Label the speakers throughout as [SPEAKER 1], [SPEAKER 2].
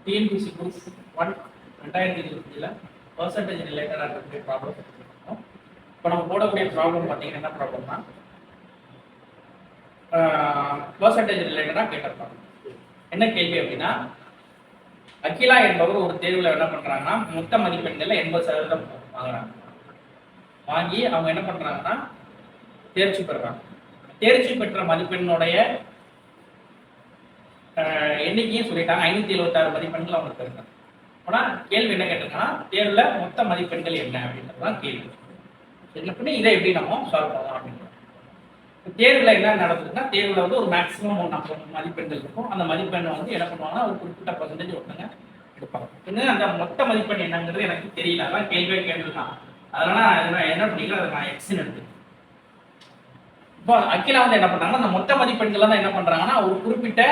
[SPEAKER 1] TNPSC group 1 2025 percentage ரிலேட்டடாக இருக்கக்கூடிய problem இருக்கும். இப்போ நம்ம போடக்கூடிய ப்ராப்ளம் பார்த்தீங்கன்னா என்ன ப்ராப்ளம்னா பர்சன்டேஜ் ரிலேட்டடாக கேட்டிருப்பாங்க. என்ன கேள்வி அப்படின்னா, அகிலா என்பவர் ஒரு தேர்வில் என்ன பண்ணுறாங்கன்னா மொத்த மதிப்பெண்களில் 80% வாங்குறாங்க. வாங்கி அவங்க என்ன பண்ணுறாங்கன்னா தேர்ச்சி பெறுறாங்க. தேர்ச்சி பெற்ற மதிப்பெண்ணுடைய எண்ணிக்கையும் சொல்லிட்டாங்க. 576 மதிப்பெண்கள் அவங்களுக்கு இருக்காங்க. ஆனால் கேள்வி என்ன கேட்டிருக்காங்கன்னா தேர்வில் மொத்த மதிப்பெண்கள் என்ன அப்படின்றது தான் கேள்வி. சரி, இதை எப்படி நம்ம சால்வ் பண்ணலாம் அப்படின்றது. தேர்வில் என்ன நடக்குதுன்னா தேர்வில் வந்து ஒரு மேக்ஸிமம் மதிப்பெண்கள் இருக்கும். அந்த மதிப்பெண்ணை வந்து என்ன பண்ணுவாங்கன்னா ஒரு குறிப்பிட்ட பர்சன்டேஜ் ஒருத்தங்க எடுப்பாங்க. இன்னும் அந்த மொத்த மதிப்பெண் என்னங்கிறது எனக்கு தெரியல. அதான் கேள்வியே கேட்டுருக்கான். அதனால நான் என்ன பண்ணிக்கிறேன், அதை நான் எக்ஸ்ன்னு எடுத்து. இப்போ அகிலா வந்து என்ன பண்றாங்கன்னா அந்த மொத்த மதிப்பெண்கள் தான் என்ன பண்றாங்கன்னா ஒரு குறிப்பிட்ட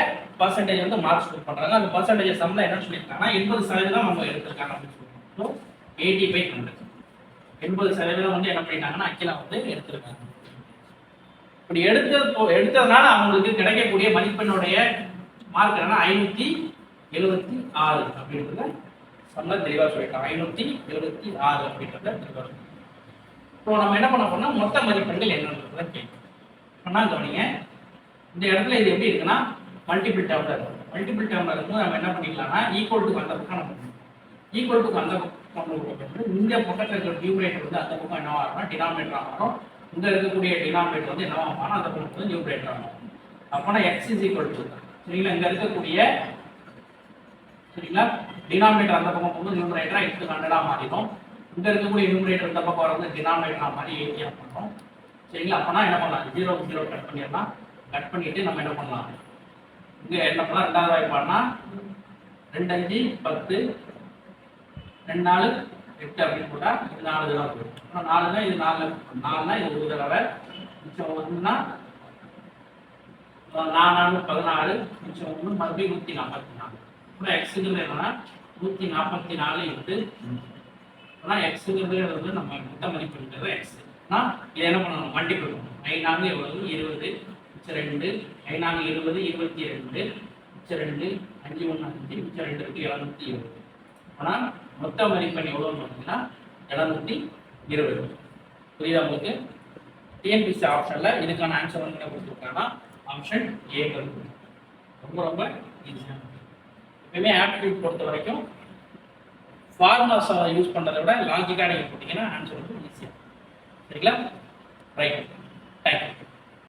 [SPEAKER 1] பர்சன்டேஜ் வந்து மார்க்ஸ் ஸ்கோர் பண்றாங்க. அந்த பர்சன்டேஜ் சம்ல என்ன சொல்லியிருக்காங்கன்னா 80% அவங்க எடுத்திருக்காங்க அப்படின்னு சொல்லுவாங்க. 85 80% வந்து என்ன பண்ணிட்டாங்கன்னா அகிலா வந்து எடுத்திருக்காங்க. இப்படி எடுத்ததுனால அவங்களுக்கு கிடைக்கக்கூடிய மதிப்பெண்ணுடைய மார்க் என்னன்னா 576 அப்படின்றத சம்ல தெளிவாக சொல்லிட்டாங்க. 576 அப்படின்றத தெளிவாக. இப்போ நம்ம என்ன பண்ண போறோம்னா மொத்த மதிப்பெண்கள் என்னன்றத கேட்கும். கவனிங்க, இந்த இடத்துல இது எப்படி இருக்குன்னா மல்டிபிள் டேர்ம்ல இருக்கும். மல்டிபிள் டேர்ம்ல இருக்கும்போது நம்ம என்ன பண்ணிக்கலாம்னா ஈக்குவல் டு அந்த பக்கம் நம்ம ஈக்குவல் டு அந்த பக்கம் இந்த பக்கத்தில் இருக்கிற நியூமரேட்டர் வந்து அந்த பக்கம் என்னவா இருக்கும், டினாமினேட்டரா மாறும். இங்க இருக்கக்கூடிய டினாமினேட்டர் வந்து என்னவா மாறும், அந்த பக்கம் வந்து நியூமரேட்டரா மாறும். அப்போனா எக்ஸ் இஸ் ஈக்குவல் டு சரிங்களா, இங்க இருக்கக்கூடிய சரிங்களா டினாமினேட்டர் அந்த பக்கம் வந்து நியூமரேட்டரா x 100 மாறிடும். இங்க இருக்கக்கூடிய நியூமரேட்டர் இந்த பக்கம் வந்து டினாமினேட்டரா மாறி 80 பண்ணும். சரிங்களா, அப்போனா என்ன பண்ணலாம், 0 0 கட் பண்ணிடலாம். கட் பண்ணிட்டு நம்ம என்ன பண்ணலாம், இங்கே என்ன பண்ணலாம், ரெண்டாவது வாய்ப்பாடுனா 2 5 10 2 4 8 அப்படின்னு போட்டா இது 4 தடவை போயிடும். ஆனால் 4னா இது 4னா இது ஒரு தடவை, மிச்சம் 1னா 4 14, மிச்சம் 1 மறுபடியும் 144. அப்புறம் எக்ஸுங்கிறது என்னன்னா 144 இன்ட்டு ஆனால் எக்ஸுங்கிறது வந்து நம்ம மொத்த மதிப்புங்கிறது எக்ஸ். இதை என்ன பண்ணணும், மல்டிபிள் பண்ணணும். 5 எவ்வளவு 20, மிச்சம் 2, 5 20 22, மிச்சம் 2, 5 1 5, மிச்சம் 2 இருக்கு 720. ஆனால் மொத்த மதிப்பெண் எவ்வளோன்னு பார்த்தீங்கன்னா 720. புரியுதா உங்களுக்கு? டிஎன்பிசி ஆப்ஷனில் இதுக்கான ஆன்சர் வந்து என்ன கொடுத்துருக்காங்கன்னா ஆப்ஷன் ஏ கொடுத்துருக்கு. ரொம்ப ரொம்ப ஈஸியாக. எப்பயுமே ஆப்டிடியூட் பொறுத்த வரைக்கும் ஃபார்முலாஸை யூஸ் பண்ணுறதை விட லாஜிக்காக நீங்கள் போட்டிங்கன்னா ஆன்சர் வந்து ஈஸியாக. சரிங்களா? Right, thank you.